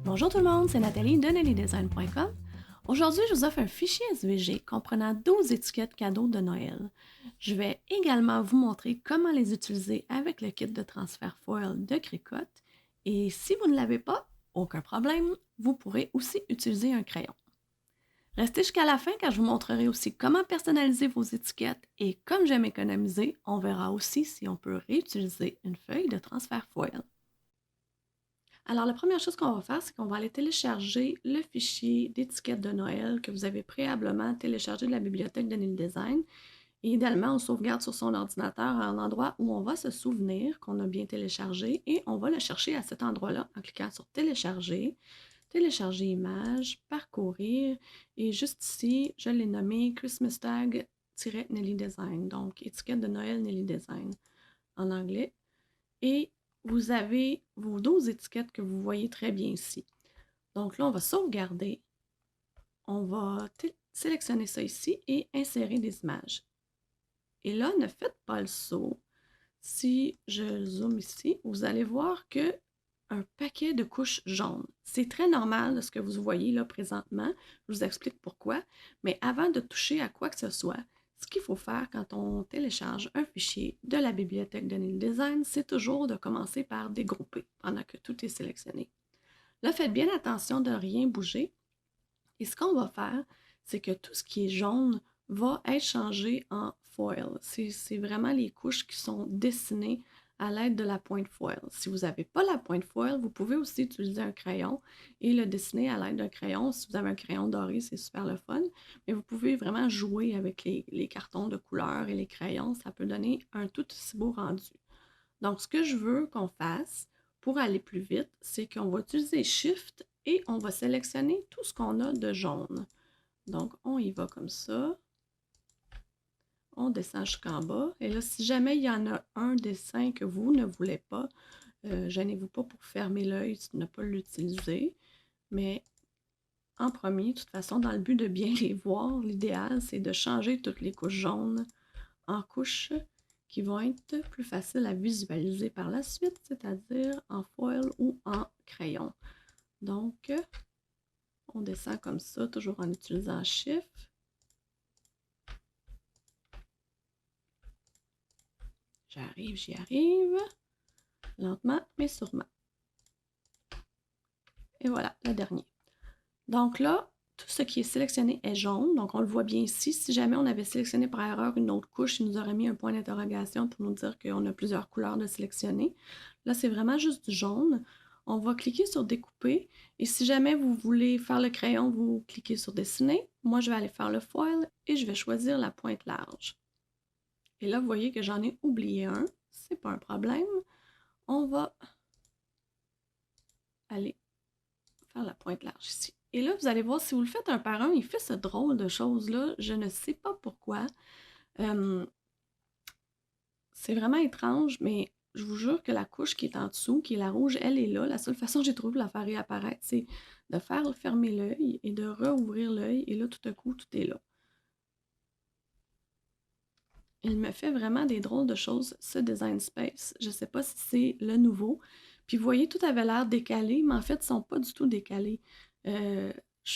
Bonjour tout le monde, c'est Nathalie de nellydesign.com. Aujourd'hui, je vous offre un fichier SVG comprenant 12 étiquettes cadeaux de Noël. Je vais également vous montrer comment les utiliser avec le kit de transfert foil de Cricut. Et si vous ne l'avez pas, aucun problème, vous pourrez aussi utiliser un crayon. Restez jusqu'à la fin car je vous montrerai aussi comment personnaliser vos étiquettes et comme j'aime économiser, on verra aussi si on peut réutiliser une feuille de transfert foil. Alors, la première chose qu'on va faire, c'est qu'on va aller télécharger le fichier d'étiquette de Noël que vous avez préalablement téléchargé de la bibliothèque de Nelly Design. Et idéalement, on sauvegarde sur son ordinateur à un endroit où on va se souvenir qu'on a bien téléchargé et on va le chercher à cet endroit-là en cliquant sur Télécharger, Télécharger image, Parcourir et juste ici, je l'ai nommé Christmas Tag-Nelly Design, donc étiquette de Noël Nelly Design en anglais. Et vous avez vos 12 étiquettes que vous voyez très bien ici. Donc là, on va sauvegarder. On va sélectionner ça ici et insérer des images. Et là, ne faites pas le saut. Si je zoome ici, vous allez voir que un paquet de couches jaunes. C'est très normal de ce que vous voyez là présentement. Je vous explique pourquoi. Mais avant de toucher à quoi que ce soit, ce qu'il faut faire quand on télécharge un fichier de la bibliothèque de Nelly Design, c'est toujours de commencer par dégrouper pendant que tout est sélectionné. Là, faites bien attention de ne rien bouger. Et ce qu'on va faire, c'est que tout ce qui est jaune va être changé en foil. C'est vraiment les couches qui sont dessinées à l'aide de la pointe foil. Si vous n'avez pas la pointe foil, vous pouvez aussi utiliser un crayon et le dessiner à l'aide d'un crayon. Si vous avez un crayon doré, c'est super le fun. Mais vous pouvez vraiment jouer avec les cartons de couleur et les crayons. Ça peut donner un tout aussi beau rendu. Donc, ce que je veux qu'on fasse pour aller plus vite, c'est qu'on va utiliser Shift et on va sélectionner tout ce qu'on a de jaune. Donc, on y va comme ça. On descend jusqu'en bas. Et là, si jamais il y en a un dessin que vous ne voulez pas, gênez-vous pas pour fermer l'œil, ne pas l'utiliser. Mais en premier, de toute façon, dans le but de bien les voir, l'idéal, c'est de changer toutes les couches jaunes en couches qui vont être plus faciles à visualiser par la suite, c'est-à-dire en foil ou en crayon. Donc, on descend comme ça, toujours en utilisant Shift. J'y arrive, lentement mais sûrement. Et voilà, le dernier. Donc là, tout ce qui est sélectionné est jaune, donc on le voit bien ici. Si jamais on avait sélectionné par erreur une autre couche, il nous aurait mis un point d'interrogation pour nous dire qu'on a plusieurs couleurs de sélectionner. Là, c'est vraiment juste du jaune. On va cliquer sur découper et si jamais vous voulez faire le crayon, vous cliquez sur dessiner. Moi, je vais aller faire le foil et je vais choisir la pointe large. Et là, vous voyez que j'en ai oublié un. C'est pas un problème. On va aller faire la pointe large ici. Et là, vous allez voir, si vous le faites un par un, il fait ce drôle de choses-là. Je ne sais pas pourquoi. C'est vraiment étrange, mais je vous jure que la couche qui est en dessous, qui est la rouge, elle est là. La seule façon que j'ai trouvé de la faire réapparaître, c'est de faire fermer l'œil et de rouvrir l'œil. Et là, tout à coup, tout est là. Il me fait vraiment des drôles de choses, ce Design Space. Je ne sais pas si c'est le nouveau. Puis vous voyez, tout avait l'air décalé, mais en fait, ils ne sont pas du tout décalés. Je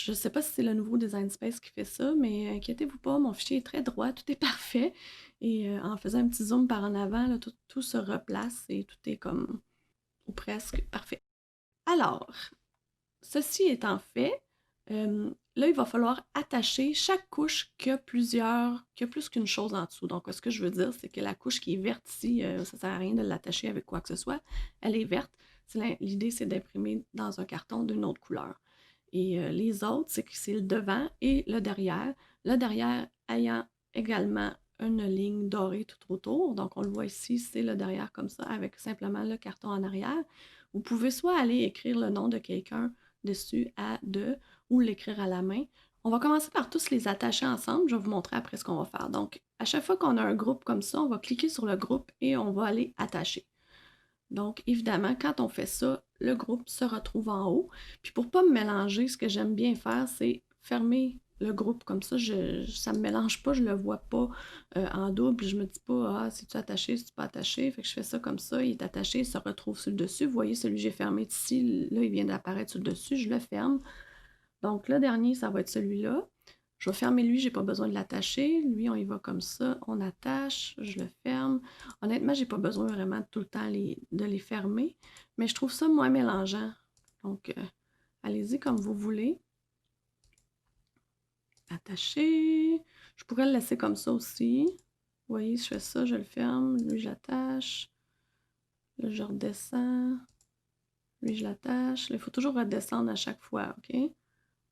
ne sais pas si c'est le nouveau Design Space qui fait ça, mais inquiétez-vous pas, mon fichier est très droit, tout est parfait. Et en faisant un petit zoom par en avant, là, tout se replace et tout est comme, ou presque, parfait. Alors, ceci étant fait, là, il va falloir attacher chaque couche qui a plus qu'une chose en dessous. Donc, ce que je veux dire, c'est que la couche qui est verte ici, ça ne sert à rien de l'attacher avec quoi que ce soit. Elle est verte. L'idée, c'est d'imprimer dans un carton d'une autre couleur. Et les autres, c'est que c'est le devant et le derrière. Le derrière ayant également une ligne dorée tout autour. Donc, on le voit ici, c'est le derrière comme ça, avec simplement le carton en arrière. Vous pouvez soit aller écrire le nom de quelqu'un dessus à deux ou l'écrire à la main. On va commencer par tous les attacher ensemble. Je vais vous montrer après ce qu'on va faire. Donc, à chaque fois qu'on a un groupe comme ça, on va cliquer sur le groupe et on va aller attacher. Donc, évidemment, quand on fait ça, le groupe se retrouve en haut. Puis pour ne pas me mélanger, ce que j'aime bien faire, c'est fermer le groupe comme ça, ça me mélange pas, je le vois pas en double, je me dis pas, ah, c'est-tu attaché, c'est-tu pas attaché, fait que je fais ça comme ça, il est attaché, il se retrouve sur le dessus, vous voyez, celui que j'ai fermé ici, là, il vient d'apparaître sur le dessus, je le ferme. Donc, le dernier, ça va être celui-là. Je vais fermer lui, j'ai pas besoin de l'attacher. Lui, on y va comme ça, on attache, je le ferme. Honnêtement, j'ai pas besoin vraiment tout le temps de les fermer, mais je trouve ça moins mélangeant. Donc, allez-y comme vous voulez. Attacher. Je pourrais le laisser comme ça aussi. Vous voyez, je fais ça, je le ferme. Lui, je l'attache. Là, je redescends. Lui, je l'attache. Il faut toujours redescendre à chaque fois, OK?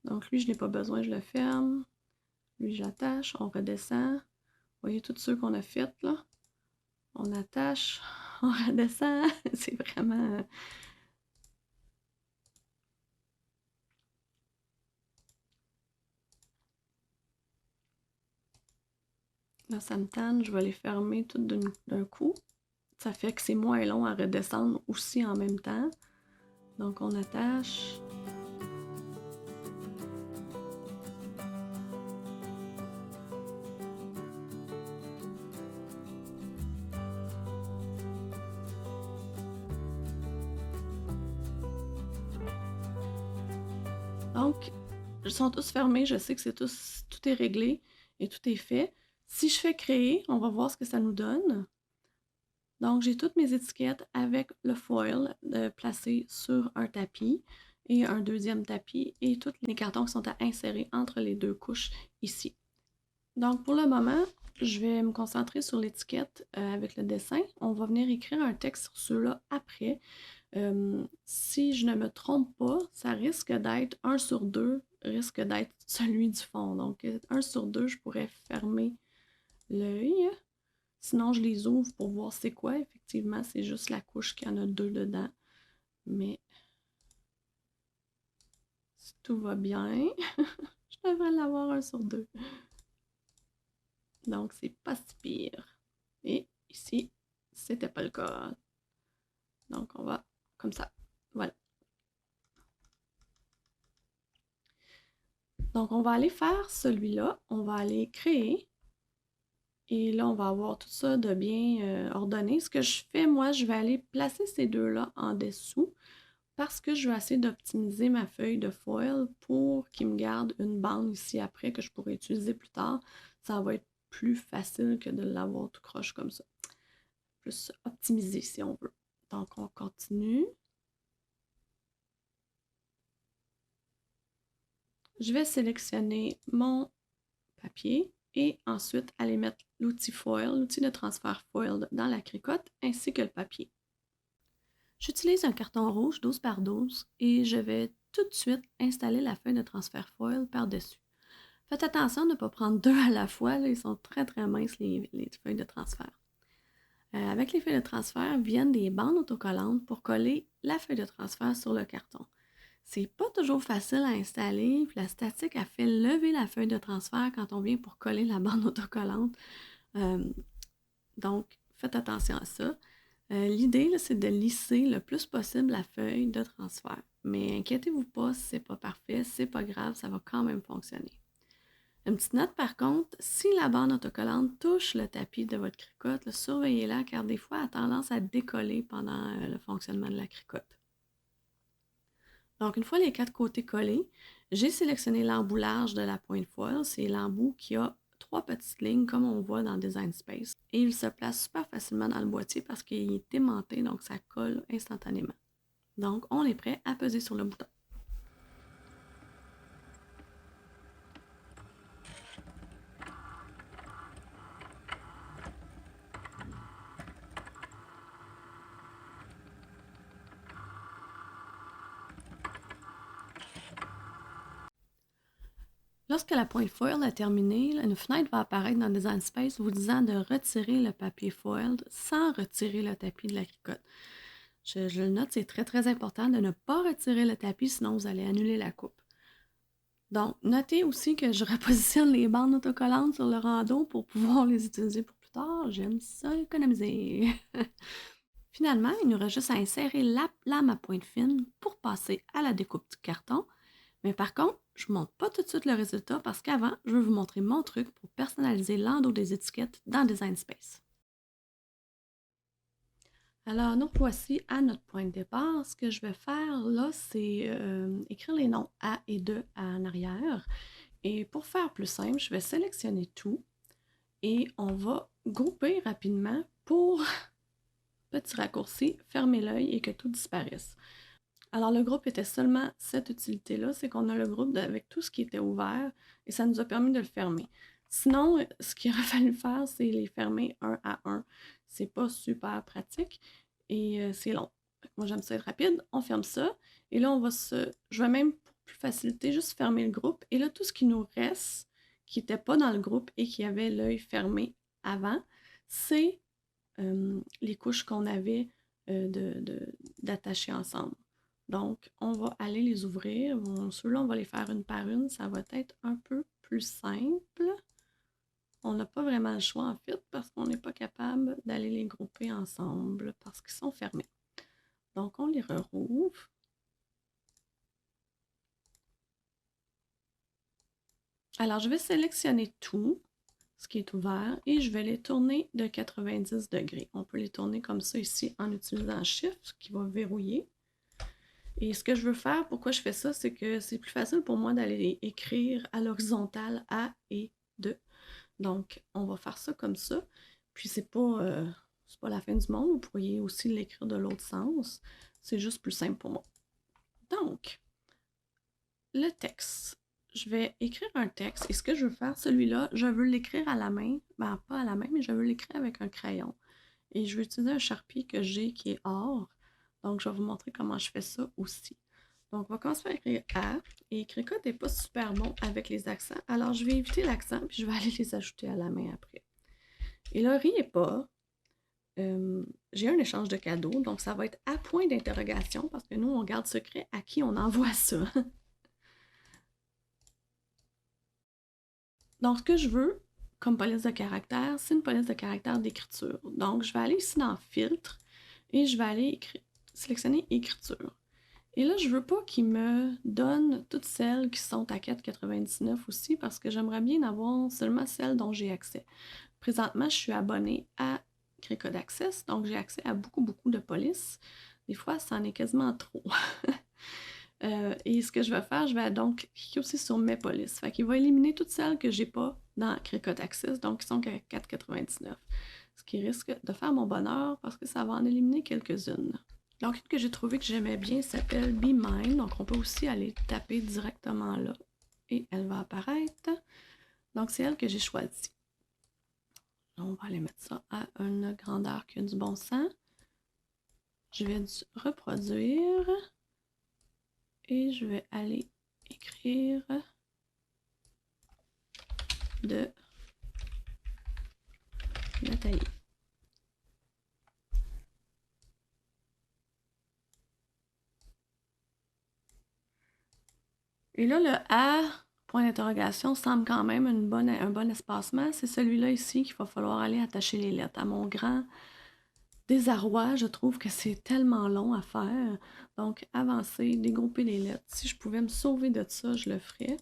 Donc, lui, je n'ai pas besoin, je le ferme. Lui, je l'attache. On redescend. Vous voyez tous ceux qu'on a fait, là? On attache. On redescend. C'est vraiment... Là, ça me tanne. Je vais les fermer toutes d'un coup. Ça fait que c'est moins long à redescendre aussi en même temps. Donc, on attache. Donc, ils sont tous fermés. Je sais que tout est réglé et tout est fait. Si je fais créer, on va voir ce que ça nous donne. Donc, j'ai toutes mes étiquettes avec le foil placé sur un tapis et un deuxième tapis et tous les cartons qui sont à insérer entre les deux couches ici. Donc, pour le moment, je vais me concentrer sur l'étiquette avec le dessin. On va venir écrire un texte sur ceux-là après. Si je ne me trompe pas, ça risque d'être 1 sur 2, risque d'être celui du fond. Donc, 1 sur 2, je pourrais fermer l'œil. Sinon, je les ouvre pour voir c'est quoi. Effectivement, c'est juste la couche qui en a 2 dedans. Mais si tout va bien, je devrais l'avoir 1 sur 2. Donc, c'est pas si pire. Et ici, c'était pas le cas. Donc, on va comme ça. Voilà. Donc, on va aller faire celui-là. On va aller créer. Et là, on va avoir tout ça de bien ordonné. Ce que je fais, moi, je vais aller placer ces deux-là en dessous parce que je vais essayer d'optimiser ma feuille de foil pour qu'il me garde une bande ici après que je pourrai utiliser plus tard. Ça va être plus facile que de l'avoir tout croche comme ça. Plus optimisé si on veut. Donc, on continue. Je vais sélectionner mon papier et ensuite aller mettre l'outil foil, l'outil de transfert foil dans la cricotte ainsi que le papier. J'utilise un carton rouge 12 par 12 et je vais tout de suite installer la feuille de transfert foil par-dessus. Faites attention de ne pas prendre deux à la fois, là, ils sont très très minces les feuilles de transfert. Avec les feuilles de transfert viennent des bandes autocollantes pour coller la feuille de transfert sur le carton. C'est pas toujours facile à installer, puis la statique a fait lever la feuille de transfert quand on vient pour coller la bande autocollante. Donc, faites attention à ça. L'idée, là, c'est de lisser le plus possible la feuille de transfert. Mais inquiétez-vous pas si c'est pas parfait, c'est pas grave, ça va quand même fonctionner. Une petite note par contre, si la bande autocollante touche le tapis de votre cricotte, surveillez-la car des fois elle a tendance à décoller pendant le fonctionnement de la cricotte. Donc, une fois les 4 côtés collés, j'ai sélectionné l'embout large de la pointe foil. C'est l'embout qui a 3 petites lignes comme on voit dans Design Space. Et il se place super facilement dans le boîtier parce qu'il est aimanté, donc ça colle instantanément. Donc, on est prêt à peser sur le bouton. Lorsque la pointe foil a terminé, une fenêtre va apparaître dans Design Space vous disant de retirer le papier foil sans retirer le tapis de la cricotte. Je le note, c'est très très important de ne pas retirer le tapis, sinon vous allez annuler la coupe. Donc, notez aussi que je repositionne les bandes autocollantes sur le rando pour pouvoir les utiliser pour plus tard. J'aime ça économiser. Finalement, il nous reste juste à insérer la lame à pointe fine pour passer à la découpe du carton. Mais par contre, je vous montre pas tout de suite le résultat parce qu'avant, je veux vous montrer mon truc pour personnaliser l'endos des étiquettes dans Design Space. Alors, nous voici à notre point de départ. Ce que je vais faire là, c'est écrire les noms A et 2 en arrière. Et pour faire plus simple, je vais sélectionner tout et on va grouper rapidement pour, petit raccourci, fermer l'œil et que tout disparaisse. Alors, le groupe était seulement cette utilité-là, c'est qu'on a le groupe avec tout ce qui était ouvert et ça nous a permis de le fermer. Sinon, ce qu'il aurait fallu faire, c'est les fermer un à un. C'est pas super pratique et c'est long. Moi, j'aime ça être rapide. On ferme ça et là, je vais même, pour plus faciliter, juste fermer le groupe. Et là, tout ce qui nous reste, qui n'était pas dans le groupe et qui avait l'œil fermé avant, c'est les couches qu'on avait d'attacher ensemble. Donc, on va aller les ouvrir. Ceux-là, on va les faire une par une. Ça va être un peu plus simple. On n'a pas vraiment le choix, en fait, parce qu'on n'est pas capable d'aller les grouper ensemble parce qu'ils sont fermés. Donc, on les rouvre. Alors, je vais sélectionner tout ce qui est ouvert et je vais les tourner de 90 degrés. On peut les tourner comme ça ici en utilisant Shift qui va verrouiller. Et ce que je veux faire, pourquoi je fais ça, c'est que c'est plus facile pour moi d'aller écrire à l'horizontale A et 2. Donc, on va faire ça comme ça. Puis, c'est pas la fin du monde. Vous pourriez aussi l'écrire de l'autre sens. C'est juste plus simple pour moi. Donc, le texte. Je vais écrire un texte. Et ce que je veux faire, celui-là, je veux l'écrire à la main. Ben, pas à la main, mais je veux l'écrire avec un crayon. Et je vais utiliser un Sharpie que j'ai qui est or. Donc, je vais vous montrer comment je fais ça aussi. Donc, on va commencer par écrire A. Et Cricut n'est pas super bon avec les accents. Alors, je vais éviter l'accent, puis je vais aller les ajouter à la main après. Et là, riez pas. J'ai un échange de cadeaux. Donc, ça va être à point d'interrogation parce que nous, on garde secret à qui on envoie ça. Donc, ce que je veux comme police de caractère, c'est une police de caractère d'écriture. Donc, je vais aller ici dans Filtre et je vais aller sélectionner Écriture. Et là, je veux pas qu'il me donne toutes celles qui sont à 4,99 aussi parce que j'aimerais bien avoir seulement celles dont j'ai accès. Présentement, je suis abonnée à Cricut Access, donc j'ai accès à beaucoup de polices. Des fois, ça en est quasiment trop. Et ce que je vais faire, je vais donc cliquer aussi sur mes polices. Fait qu'il va éliminer toutes celles que j'ai pas dans Cricut Access, donc qui sont qu'à 4,99. Ce qui risque de faire mon bonheur parce que ça va en éliminer quelques-unes. Donc, une que j'ai trouvée que j'aimais bien s'appelle Be Mine. Donc, on peut aussi aller taper directement là et elle va apparaître. Donc, c'est elle que j'ai choisie. On va aller mettre ça à une grandeur qui a du bon sens. Je vais reproduire et je vais aller écrire de Nathalie. Et là, le A, point d'interrogation, semble quand même un bon espacement. C'est celui-là ici qu'il va falloir aller attacher les lettres. À mon grand désarroi, je trouve que c'est tellement long à faire. Donc, avancer, dégrouper les lettres. Si je pouvais me sauver de ça, je le ferais.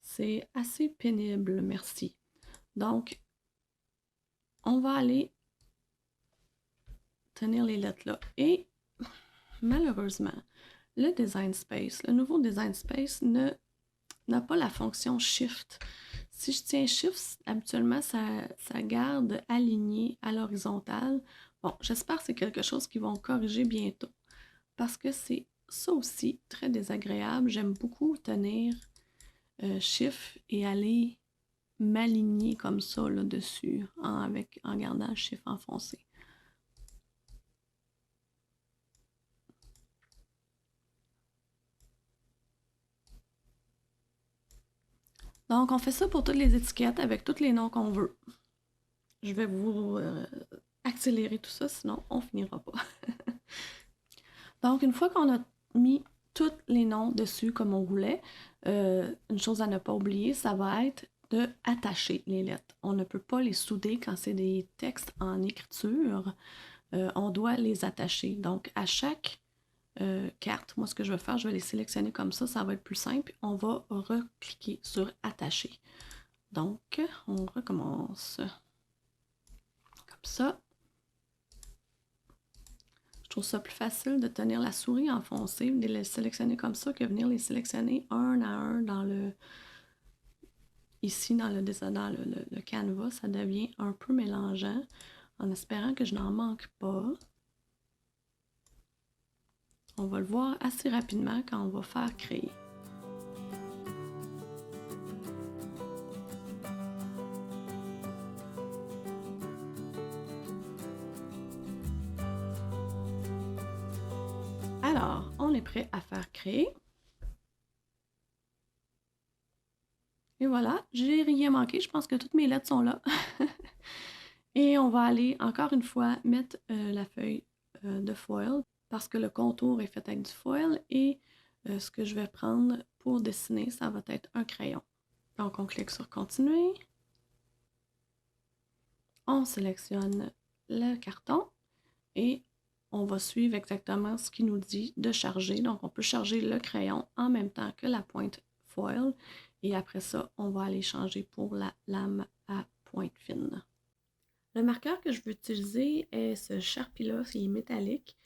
C'est assez pénible, merci. Donc, on va aller tenir les lettres là. Et malheureusement, le Design Space, le nouveau Design Space n'a pas la fonction Shift. Si je tiens Shift, habituellement, ça garde aligné à l'horizontale. Bon, j'espère que c'est quelque chose qu'ils vont corriger bientôt parce que c'est ça aussi très désagréable. J'aime beaucoup tenir Shift et aller m'aligner comme ça là, dessus en gardant le Shift enfoncé. Donc, on fait ça pour toutes les étiquettes avec tous les noms qu'on veut. Je vais vous accélérer tout ça, sinon on finira pas. Donc, une fois qu'on a mis tous les noms dessus comme on voulait, une chose à ne pas oublier, ça va être de attacher les lettres. On ne peut pas les souder quand c'est des textes en écriture. On doit les attacher. Donc, à chaque cartes. Moi, ce que je vais faire, je vais les sélectionner comme ça va être plus simple. On va recliquer sur Attacher. Donc, on recommence comme ça. Je trouve ça plus facile de tenir la souris enfoncée, de les sélectionner comme ça, que venir les sélectionner un à un dans le... Ici, dans le canevas, ça devient un peu mélangeant, en espérant que je n'en manque pas. On va le voir assez rapidement quand on va faire créer. Alors, on est prêt à faire créer. Et voilà, j'ai rien manqué. Je pense que toutes mes lettres sont là. Et on va aller, encore une fois, mettre la feuille de foil parce que le contour est fait avec du foil et ce que je vais prendre pour dessiner, ça va être un crayon. Donc, on clique sur Continuer. On sélectionne le carton et on va suivre exactement ce qu'il nous dit de charger. Donc, on peut charger le crayon en même temps que la pointe foil. Et après ça, on va aller changer pour la lame à pointe fine. Le marqueur que je veux utiliser est ce Sharpie-là, il est métallique.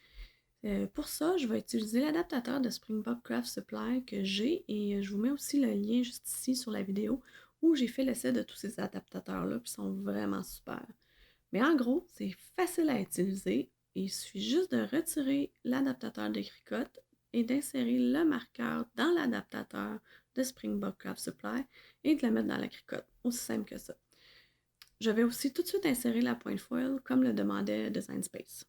Pour ça, je vais utiliser l'adaptateur de Springbok Craft Supply que j'ai et je vous mets aussi le lien juste ici sur la vidéo où j'ai fait l'essai de tous ces adaptateurs-là, puis ils sont vraiment super. Mais en gros, c'est facile à utiliser. Il suffit juste de retirer l'adaptateur de cricotte et d'insérer le marqueur dans l'adaptateur de Springbok Craft Supply et de le mettre dans la cricotte. Aussi simple que ça. Je vais aussi tout de suite insérer la pointe foil comme le demandait Design Space.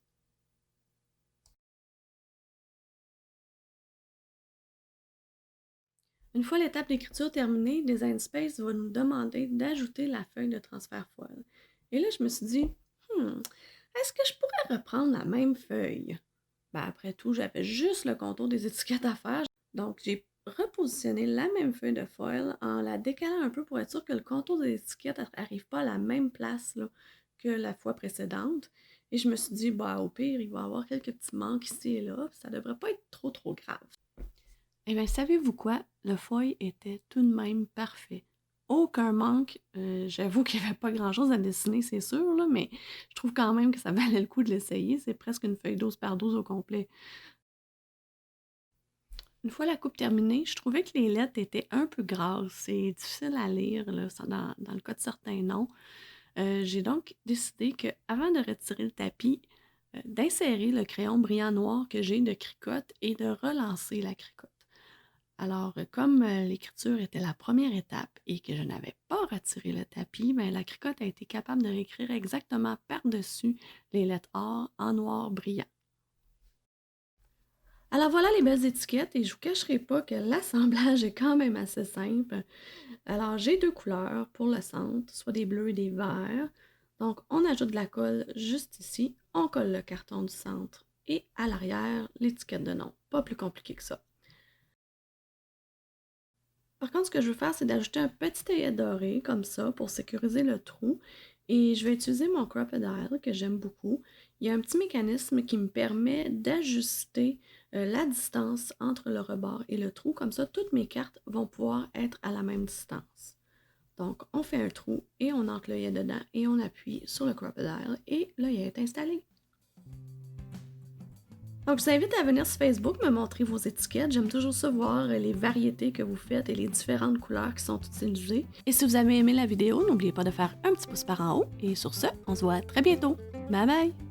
Une fois l'étape d'écriture terminée, Design Space va nous demander d'ajouter la feuille de transfert foil. Et là, je me suis dit, est-ce que je pourrais reprendre la même feuille? Ben, après tout, j'avais juste le contour des étiquettes à faire. Donc, j'ai repositionné la même feuille de foil en la décalant un peu pour être sûr que le contour des étiquettes n'arrive pas à la même place là, que la fois précédente. Et je me suis dit, bah, au pire, il va y avoir quelques petits manques ici et là. Ça ne devrait pas être trop grave. Eh bien, savez-vous quoi? Le foil était tout de même parfait. Aucun manque. J'avoue qu'il n'y avait pas grand-chose à dessiner, c'est sûr, là, mais je trouve quand même que ça valait le coup de l'essayer. C'est presque une feuille 12 par 12 au complet. Une fois la coupe terminée, je trouvais que les lettres étaient un peu grasses. C'est difficile à lire là, dans le cas de certains noms. J'ai donc décidé qu'avant de retirer le tapis, d'insérer le crayon brillant noir que j'ai de cricotte et de relancer la cricotte. Alors, comme l'écriture était la première étape et que je n'avais pas retiré le tapis, bien, la cricotte a été capable de réécrire exactement par-dessus les lettres A en noir brillant. Alors voilà les belles étiquettes et je ne vous cacherai pas que l'assemblage est quand même assez simple. Alors j'ai deux couleurs pour le centre, soit des bleus et des verts. Donc on ajoute de la colle juste ici, on colle le carton du centre et à l'arrière l'étiquette de nom. Pas plus compliqué que ça. Par contre, ce que je veux faire, c'est d'ajouter un petit œillet doré comme ça pour sécuriser le trou. Et je vais utiliser mon Crop-A-Dial que j'aime beaucoup. Il y a un petit mécanisme qui me permet d'ajuster la distance entre le rebord et le trou. Comme ça, toutes mes cartes vont pouvoir être à la même distance. Donc, on fait un trou et on entre l'œillet dedans et on appuie sur le Crop-A-Dial et l'œillet est installé. Donc, je vous invite à venir sur Facebook me montrer vos étiquettes. J'aime toujours savoir les variétés que vous faites et les différentes couleurs qui sont utilisées. Et si vous avez aimé la vidéo, n'oubliez pas de faire un petit pouce par en haut. Et sur ce, on se voit très bientôt. Bye bye!